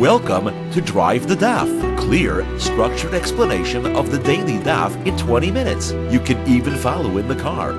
Welcome to Drive the Daf. Clear, structured explanation of the daily daf in 20 minutes. You can even follow in the car.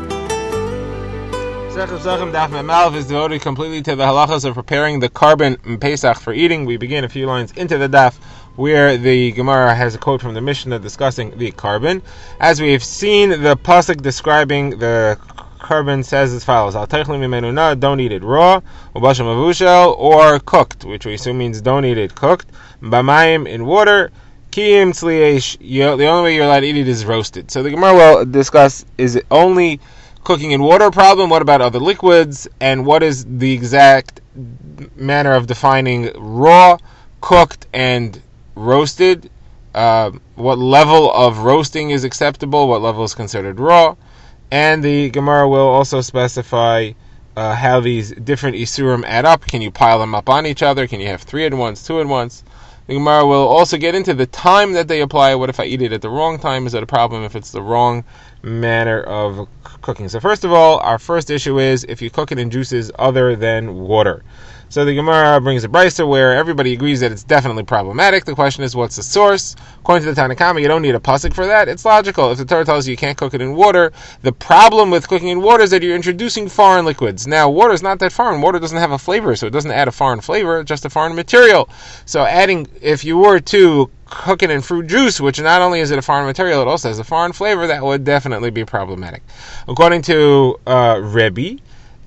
Pesachim Daf Me'malv is devoted completely to the halachas of preparing the carbon in Pesach for eating. We begin a few lines into the daf where the Gemara has a quote from the Mishnah discussing the carbon. As we have seen, the pasuk describing the carbon says as follows: Al teichli mimenu na, don't eat it raw, ubashal mavushal, or cooked, which we assume means don't eat it cooked, b'mayim, in water, kiyim tzliesh, the only way you're allowed to eat it is roasted. So the Gemara will discuss, is it only cooking in water problem? What about other liquids? And what is the exact manner of defining raw, cooked, and roasted? What level of roasting is acceptable? What level is considered raw? And the Gemara will also specify how these different isurim add up. Can you pile them up on each other? Can you have 3 at once, 2 at once? The Gemara will also get into the time that they apply. What if I eat it at the wrong time? Is it a problem if it's the wrong manner of cooking? So first of all, our first issue is if you cook it in juices other than water. So the Gemara brings a brisa where everybody agrees that it's definitely problematic. The question is, what's the source? According to the Tanna Kama, you don't need a pasuk for that. It's logical. If the Torah tells you you can't cook it in water, the problem with cooking in water is that you're introducing foreign liquids. Now, water is not that foreign. Water doesn't have a flavor, so it doesn't add a foreign flavor, just a foreign material. So if you were to cook it in fruit juice, which not only is it a foreign material, it also has a foreign flavor, that would definitely be problematic. According to Rebbe,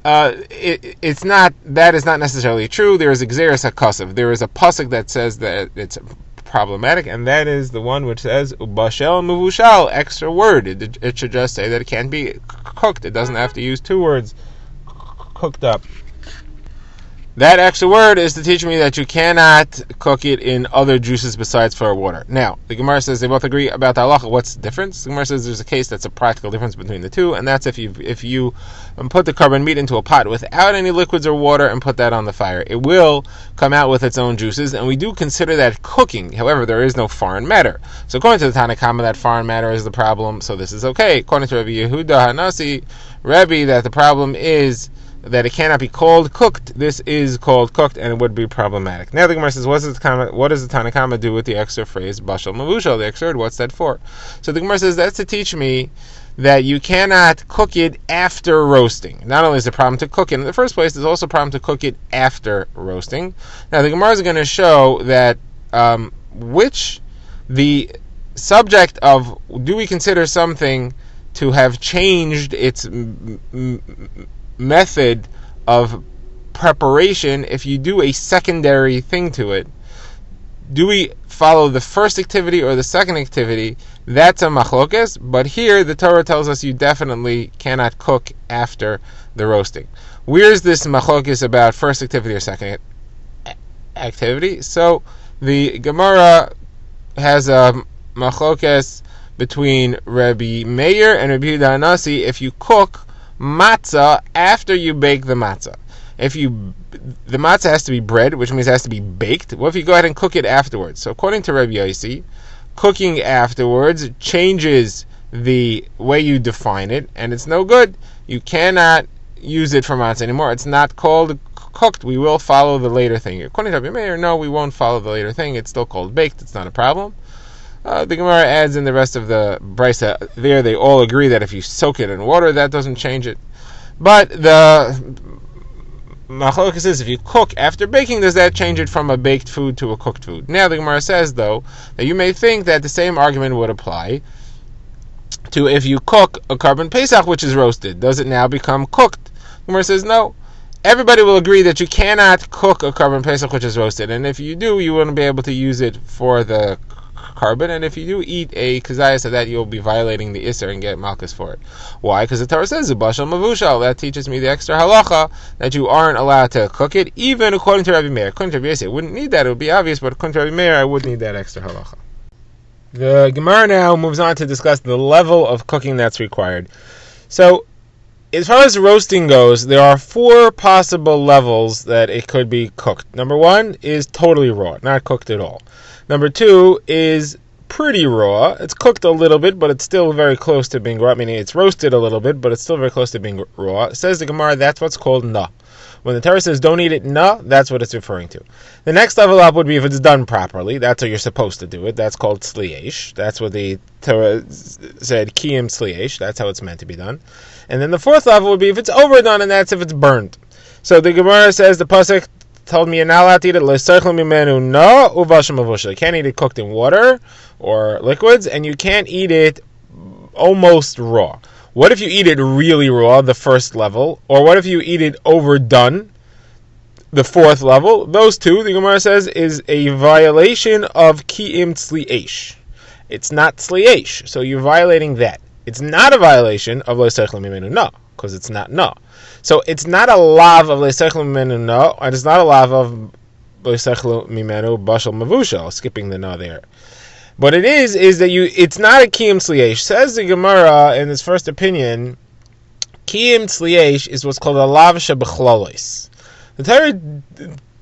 that is not necessarily true. There is Xeris HaKasav. There is a pasuk that says that it's problematic, and that is the one which says Ubashel Muvushal, extra word. It should just say that it can't be cooked. It doesn't have to use 2 words, cooked up. That extra word is to teach me that you cannot cook it in other juices besides for water. Now, the Gemara says they both agree about the halacha. What's the difference? The Gemara says there's a case that's a practical difference between the two, and that's if you put the carbon meat into a pot without any liquids or water and put that on the fire. It will come out with its own juices, and we do consider that cooking. However, there is no foreign matter. So according to the Tanna Kama, that foreign matter is the problem, so this is okay. According to Rabbi Yehuda Hanasi, Rabbi, that the problem is that it cannot be called cooked. This is called cooked, and it would be problematic. Now the Gemara says, what does the Tanna Kama do with the extra phrase bashal mavushal, the extra word? What's that for? So the Gemara says that's to teach me that you cannot cook it after roasting. Not only is it a problem to cook it in the first place, there's also a problem to cook it after roasting. Now the Gemara is going to show that the subject of, do we consider something to have changed its method of preparation if you do a secondary thing to it? Do we follow the first activity or the second activity? That's a machlokes, but here the Torah tells us you definitely cannot cook after the roasting. Where's this machlokes about first activity or second activity? So the Gemara has a machlokes between Rabbi Meir and Rabbi Yehuda Hanasi if you cook matzah after you bake the matzah. The matzah has to be bread, which means it has to be baked. What if you go ahead and cook it afterwards? So according to Rabbi Yossi, cooking afterwards changes the way you define it, and it's no good. You cannot use it for matzah anymore. It's not called cooked. We will follow the later thing. According to Rabbi Meir, no, we won't follow the later thing. It's still called baked. It's not a problem. The Gemara adds in the rest of the brisa there, they all agree that if you soak it in water, that doesn't change it. But the machlokes is, if you cook after baking, does that change it from a baked food to a cooked food? Now the Gemara says, though, that you may think that the same argument would apply to if you cook a carbon Pesach which is roasted. Does it now become cooked? The Gemara says, no. Everybody will agree that you cannot cook a carbon Pesach which is roasted, and if you do, you won't be able to use it for the carbon, and if you do eat a concise of that, you'll be violating the Isser and get malchus for it. Why? Because the Torah says Ubashal Mavushal. That teaches me the extra halacha that you aren't allowed to cook it, even according to Rabbi Meir. According to Rabbi Yossi, I wouldn't need that, it would be obvious, but according to Rabbi Meir, I would need that extra halacha. The Gemara now moves on to discuss the level of cooking that's required. So, as far as roasting goes, there are 4 possible levels that it could be cooked. Number 1 is totally raw, not cooked at all. Number 2 is pretty raw. It's cooked a little bit, but it's still very close to being raw, meaning it's roasted a little bit, but it's still very close to being raw. It says the Gemara, that's what's called na. When the Torah says don't eat it na, that's what it's referring to. The next level up would be if it's done properly. That's how you're supposed to do it. That's called tzliesh. That's what the Torah said, kiyim tzliesh. That's how it's meant to be done. And then the fourth level would be if it's overdone, and that's if it's burned. So the Gemara says the pasuk told me you're not allowed to eat it. You can't eat it cooked in water or liquids, and you can't eat it almost raw. What if you eat it really raw, the first level? Or what if you eat it overdone, the fourth level? Those two, the Gemara says, is a violation of ki'im tzli'esh. It's not tzli'esh, so you're violating that. It's not a violation of le'seichel mimenu na, because it's not na. So it's not a lav of le'seichel mimenu na, and it's not a lav of le'seichel mimenu bashal mavushal, skipping the na there. What it is that it's not a kiyum tzliesh. Says the Gemara in its first opinion, kiyum tzliesh is what's called a lav shebechlolis. The Torah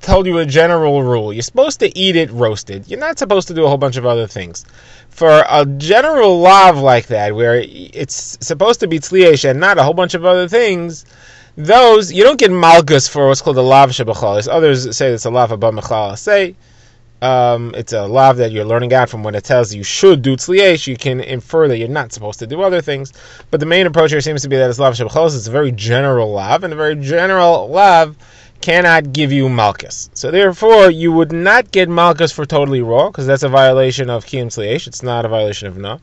told you a general rule. You're supposed to eat it roasted. You're not supposed to do a whole bunch of other things. For a general lav like that, where it's supposed to be tzliesh and not a whole bunch of other things, those, you don't get malchus for what's called a lav shebechlolis. Others say it's a lav abba mechala. It's a lav that you're learning out from when it tells you should do tzliesh. You can infer that you're not supposed to do other things. But the main approach here seems to be that it's lav shebechlos. It's a very general lav, and a very general lav cannot give you malchus. So therefore, you would not get malchus for totally raw, because that's a violation of kiyum tzliesh. It's not a violation of na.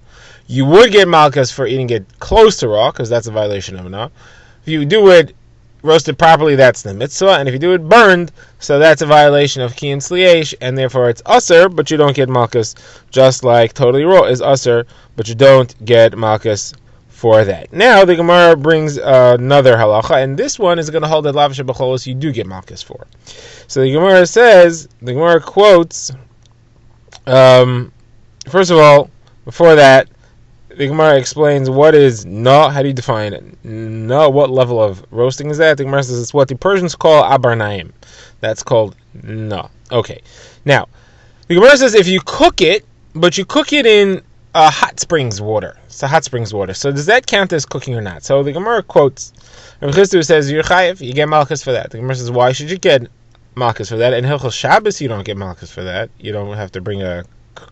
You would get malchus for eating it close to raw, because that's a violation of na. If you do it roasted properly, that's the mitzvah, and if you do it burned, so that's a violation of kiyum tzliesh, and therefore it's usher, but you don't get malchus, just like totally raw is usher, but you don't get malchus for that. Now the Gemara brings another halacha, and this one is going to hold that lav shebecholos you do get malchus for. So the Gemara quotes, first of all, before that, the Gemara explains what is na. How do you define it? Na, what level of roasting is that? The Gemara says it's what the Persians call abarnaim. That's called na. Okay. Now, the Gemara says if you cook it, but you cook it in hot springs water. It's a hot springs water. So does that count as cooking or not? So the Gemara quotes, Rabbi Chisdu says, you're chayiv, you get malchus for that. The Gemara says, why should you get malchus for that? In Hilchos Shabbos, you don't get malchus for that. You don't have to bring a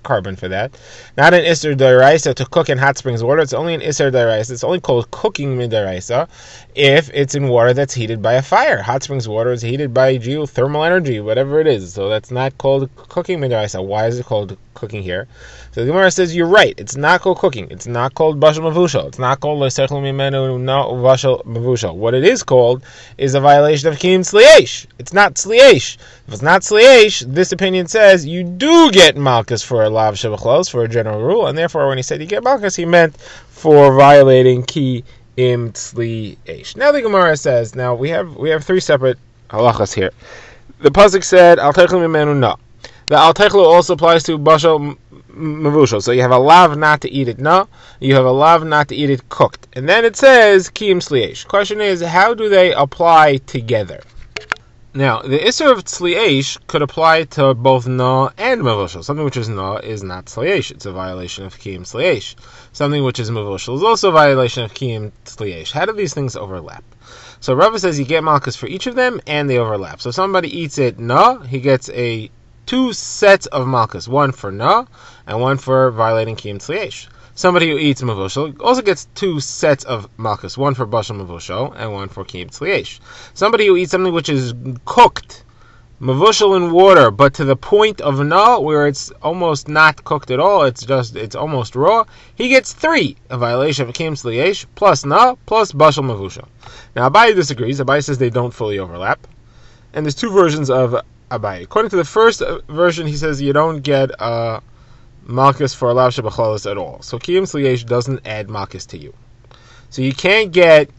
carbon for that. Not an Isser D'Oraisa to cook in hot springs water. It's only an Isser D'Oraisa. It's only called cooking Mid'Oraisa if it's in water that's heated by a fire. Hot springs water is heated by geothermal energy, whatever it is. So that's not called cooking Mid'Oraisa. Why is it called cooking here? So the Gemara says you're right. It's not called cooking. It's not called bashal mavushal. It's not called le'seichel mimenu na bashal mavushal. What it is called is a violation of kiyum tzliesh. It's not tzliesh. If it's not tzliesh, this opinion says you do get malchus for a lav shebechlos, for a general rule, and therefore when he said you get malchus, he meant for violating kiyum tzliesh. Now the Gemara says, now we have three separate halachas here. The pasuk said al techel mimenu na. The al techel also applies to bashal mavushal. So you have a lav not to eat it na, you have a lav not to eat it cooked, and then it says kiyum tzliesh. Question is, how do they apply together? Now, the Isser of tzliesh could apply to both na and mavushal. Something which is na is not tzliesh. It's a violation of kiyum tzliesh. Something which is mavushal is also a violation of kiyum tzliesh. How do these things overlap? So Rava says you get malchus for each of them, and they overlap. So if somebody eats it na, he gets two sets of malchus, one for na and one for violating kiyum tzliesh. Somebody who eats mavushal also gets two sets of malchus, one for bashal mavushal and one for kiyum tzliesh. Somebody who eats something which is cooked, mavushal in water, but to the point of na, where it's almost not cooked at all, it's almost raw, he gets three, a violation of kiyum tzliesh, plus na, plus bashal mavushal. Now Abaye disagrees. Abaye says they don't fully overlap, and there's two versions of Abaye. According to the first version, he says you don't get malchus for a lav shebecholos at all. So kiyum tzliesh doesn't add malchus to you. So you can't get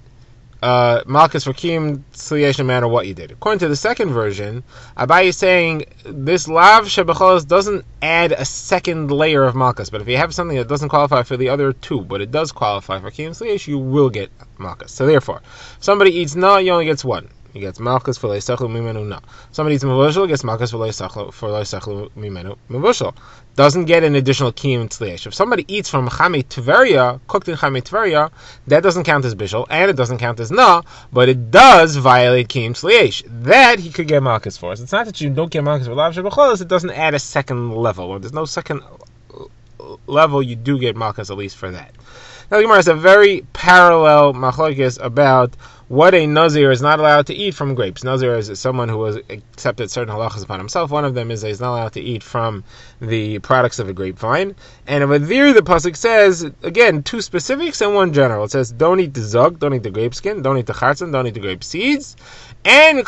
malchus for kiyum tzliesh no matter what you did. According to the second version, Abaye is saying this lav shebecholos doesn't add a second layer of malchus. But if you have something that doesn't qualify for the other two, but it does qualify for kiyum tzliesh, you will get malchus. So therefore, if somebody eats na, he only gets one. he gets malchus for leisachlu mimenu na. Somebody eats mavushal, gets malchus for leisachlu mimenu mavushal. Doesn't get an additional kiyum tzliyesh. If somebody eats from chamei tveria, cooked in chamei tveria, that doesn't count as bishul, and it doesn't count as na, but it does violate kiyum tzliyesh. That he could get malchus for. So it's not that you don't get malchus for lav shebecholos, it doesn't add a second level. When there's no second level, you do get malchus at least for that. Now the Gemara has a very parallel machlokes about what a nazir is not allowed to eat from grapes. Nazir is someone who has accepted certain halachas upon himself. One of them is that he's not allowed to eat from the products of a grapevine. And over there, the pasuk says, again, two specifics and one general. It says, don't eat the zug, don't eat the grape skin, don't eat the chatzan, don't eat the grape seeds, and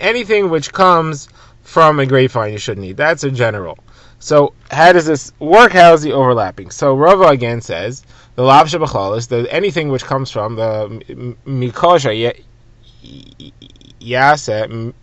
anything which comes from a grapevine you shouldn't eat. That's a general. So how does this work? How is the overlapping? So Rava again says the lav shebecholos, the anything which comes from the mikosha yase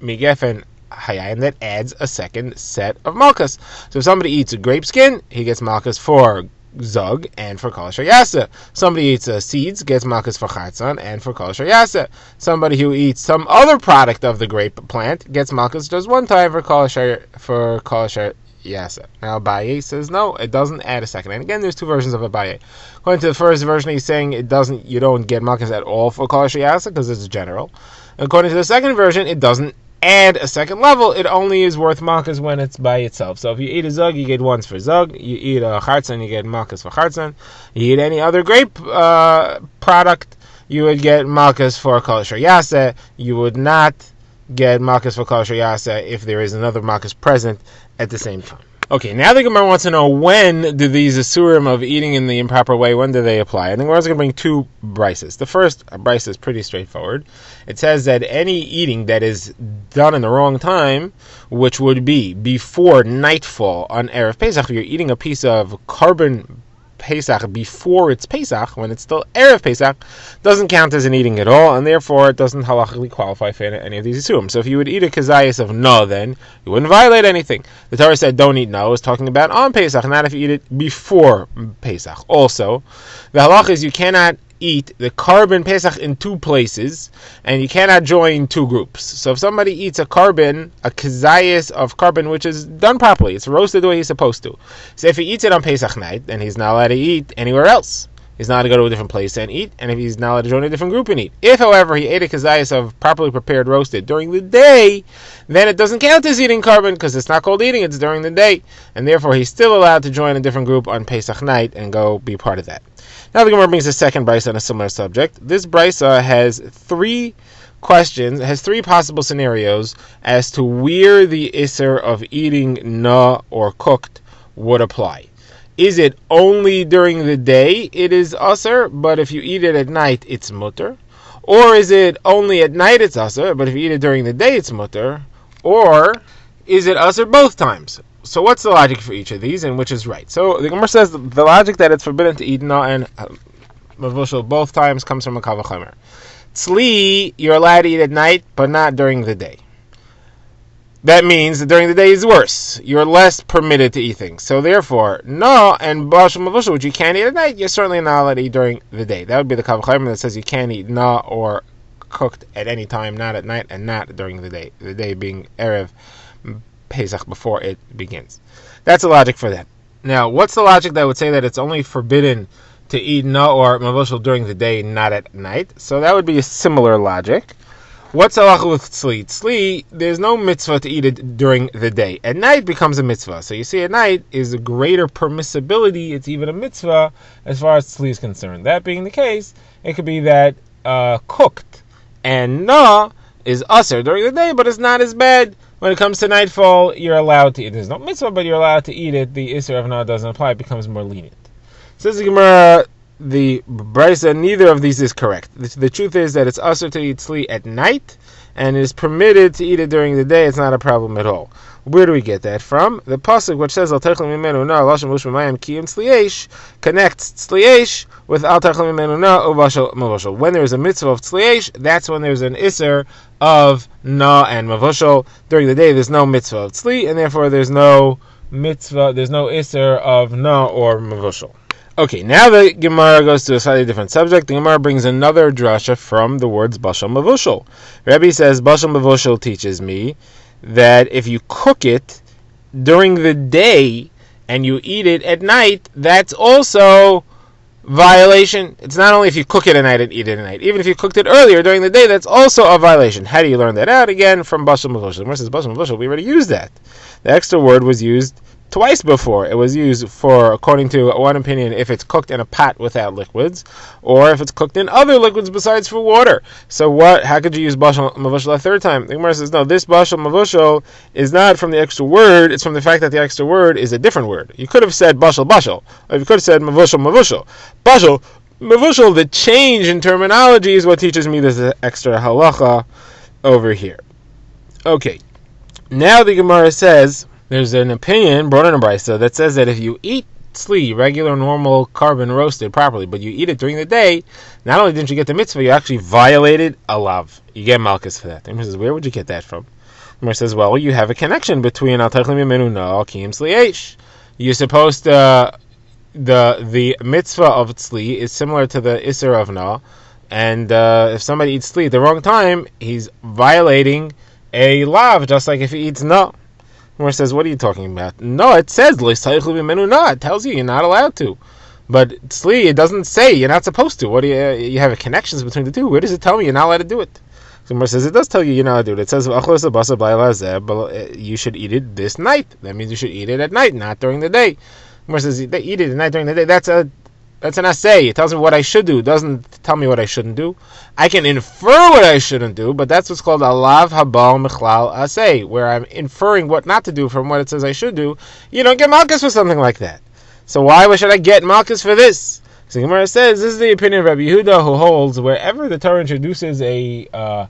migefen hayayin, that adds a second set of malchus. So if somebody eats a grape skin, he gets malchus for zug and for kol shayasa. Somebody eats seeds, gets malchus for chatzan and for kol shayasa. Somebody who eats some other product of the grape plant gets malchus just one time for kol shayasa. Yes. Now Abaye says no, it doesn't add a second. And again, there's two versions of Abaye. According to the first version, he's saying you don't get malchus at all for kol shayasa because it's general. According to the second version, it doesn't add a second level. It only is worth malchus when it's by itself. So if you eat a zug, you get once for zug. You eat a charzan, you get malchus for charzan. You eat any other grape product, you would get malchus for kol shayasa. You would not get malchus for kol shayasa if there is another malchus present at the same time. Okay, now the Gemara wants to know, when do these asurim of eating in the improper way, when do they apply? And the Gemara is going to bring two brises. The first brise is pretty straightforward. It says that any eating that is done in the wrong time, which would be before nightfall on Erev Pesach, if you're eating a piece of carbon Pesach before it's Pesach, when it's still Erev Pesach, doesn't count as an eating at all, and therefore it doesn't halachically qualify for any of these isurim. So if you would eat a concise of no, then you wouldn't violate anything. The Torah said don't eat no is talking about on Pesach, not if you eat it before Pesach. Also, the halach is you cannot eat the carbon Pesach in two places, and you cannot join two groups. So if somebody eats a kazayas of carbon, which is done properly, it's roasted the way he's supposed to. So if he eats it on Pesach night, then he's not allowed to eat anywhere else. He's not allowed to go to a different place and eat, and if he's not allowed to join a different group and eat. If, however, he ate a kazayas of properly prepared roasted during the day, then it doesn't count as eating carbon, because it's not called eating, it's during the day, and therefore he's still allowed to join a different group on Pesach night and go be part of that. Now the Gemara brings a second brisa on a similar subject. This brisa has three questions, has three possible scenarios as to where the isser of eating na or cooked would apply. Is it only during the day it is usser, but if you eat it at night it's mutter? Or is it only at night it's usser, but if you eat it during the day it's mutter? Or is it usser both times? So what's the logic for each of these, and which is right? So the Gemara says the logic that it's forbidden to eat na and mavushal both times comes from a kal v'chomer. Tzli, you're allowed to eat at night, but not during the day. That means that during the day is worse. You're less permitted to eat things. So therefore, na and bashal mavushal, which you can't eat at night, you're certainly not allowed to eat during the day. That would be the kal v'chomer that says you can't eat na or cooked at any time, not at night and not during the day. The day being Erev Pesach, before it begins. That's the logic for that. Now, what's the logic that would say that it's only forbidden to eat na or mavushal during the day, not at night? So that would be a similar logic. What's halacha with tzli? Tzli, there's no mitzvah to eat it during the day. At night becomes a mitzvah. So you see, at night is a greater permissibility. It's even a mitzvah as far as tzli is concerned. That being the case, it could be that cooked and na is usher during the day, but it's not as bad. When it comes to nightfall, you're allowed to eat. There's no mitzvah, but you're allowed to eat it. The isser of na doesn't apply. It becomes more lenient. Says the Gemara, the brisa, neither of these is correct. The truth is that it's usher to eat tzli at night, and it is permitted to eat it during the day. It's not a problem at all. Where do we get that from? The pasuk which says al techel mimenu na lashon mushma mayim kiyum tzliesh connects tzliesh with al techel mimenu na uvashal mavushal. When there is a mitzvah of tzliesh, that's when there's an isser of na and mavushal. During the day, there's no mitzvah of tzli, and therefore there's no mitzvah, there's no isser of na or mavushal. Okay, now the Gemara goes to a slightly different subject. The Gemara brings another drasha from the words Bashal Mavushal. Rebbe says Bashal Mavushal teaches me that if you cook it during the day and you eat it at night, that's also violation. It's not only if you cook it at night and eat it at night. Even if you cooked it earlier during the day, that's also a violation. How do you learn that out? Again, from Bashal Mavushal. The Gemara says Bashal Mavushal, we already used that. The extra word was used twice before. It was used for, according to one opinion, if it's cooked in a pot without liquids, or if it's cooked in other liquids besides for water. So what? How could you use Bashal Mavushal a third time? The Gemara says, no, this Bashal Mavushal is not from the extra word, it's from the fact that the extra word is a different word. You could have said Bashal Bashal, or you could have said Mavushal Mavushal. Bashal Mavushal, the change in terminology is what teaches me this extra halacha over here. Okay, now the Gemara says, there's an opinion brought in a brisa that says that if you eat tzli, regular, normal, carbon roasted properly, but you eat it during the day, not only didn't you get the mitzvah, you actually violated a lav. You get malchus for that. The Gemara says, where would you get that from? The Gemara says, well, you have a connection between al techlim yemenu na kiyim tzli eish. You're supposed to, the mitzvah of tzli is similar to the iser of na, and if somebody eats tzli at the wrong time, he's violating a lav, just like if he eats na. Where it says, what are you talking about? No, it says, it tells you you're not allowed to. But tzli, it doesn't say you're not supposed to. What do you have connections between the two? Where does it tell me you're not allowed to do it? Somewhere says, it does tell you you're not allowed to do it. It says, you should eat it this night. That means you should eat it at night, not during the day. Somewhere says, they eat it at night during the day. That's an assay. It tells me what I should do. It doesn't tell me what I shouldn't do. I can infer what I shouldn't do, but that's what's called a lav habal mechlal assay, where I'm inferring what not to do from what it says I should do. You don't get malchus for something like that. So why should I get malchus for this? So Gemara says, this is the opinion of Rabbi Yehuda, who holds wherever the Torah introduces a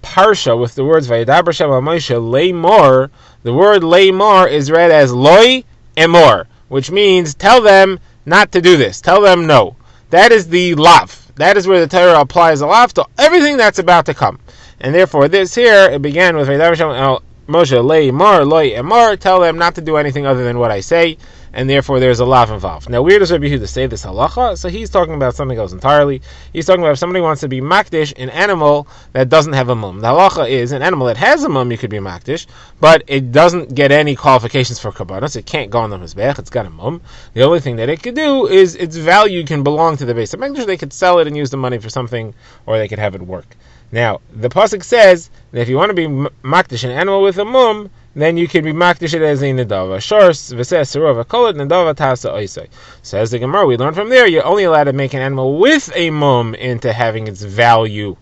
parsha with the words Vayedaber Shem al Moshe leimor, the word leimor is read as loi emor, which means tell them not to do this. Tell them no. That is the lav. That is where the Torah applies a lav to everything that's about to come. And therefore, this here, it began with Moshe leimor, loi emor, tell them not to do anything other than what I say, and therefore there's a lav involved. Now, where does Rabbi Yehuda say this halacha? So he's talking about something else entirely. He's talking about if somebody wants to be makdish an animal that doesn't have a mum. The halacha is an animal that has a mum, you could be makdish, but it doesn't get any qualifications for kabbanos. It can't go on the mizbech. It's got a mum. The only thing that it could do is its value can belong to the base of makdish. They could sell it and use the money for something, or they could have it work. Now, the pasuk says that if you want to be makdish an animal with a mum, then you can be makdish it as a nedava. Shors v'ses serova kolot nedava tasa oisai. Says the Gemara, we learn from there, you're only allowed to make an animal with a mum into having its value,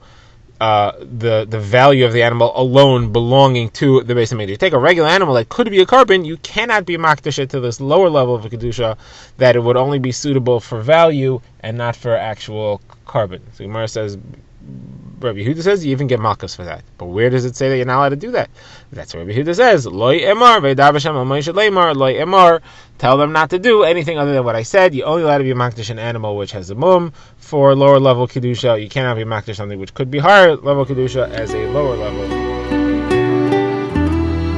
the value of the animal alone belonging to the base of mikdash. You take a regular animal that could be a carbon, you cannot be makdish it to this lower level of a kedusha that it would only be suitable for value and not for actual carbon. So the Gemara says, Rabbi Yehuda says you even get malchus for that. But where does it say that you're not allowed to do that? That's what Rabbi Yehuda says. Loi emar, ve'daber Shem al Moshe leimar, loi emar. Tell them not to do anything other than what I said. You're only allowed to be makdish an animal which has a mum for lower level kedusha. You cannot be makdish something which could be higher level kedusha as a lower level.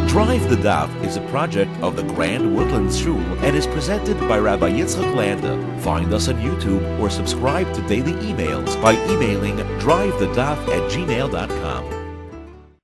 Drive the Daf is a project of the Grand Woodlands Shul and is presented by Rabbi Yitzchak Landa. Find us on YouTube or subscribe to daily emails by emailing drivethedaf@gmail.com.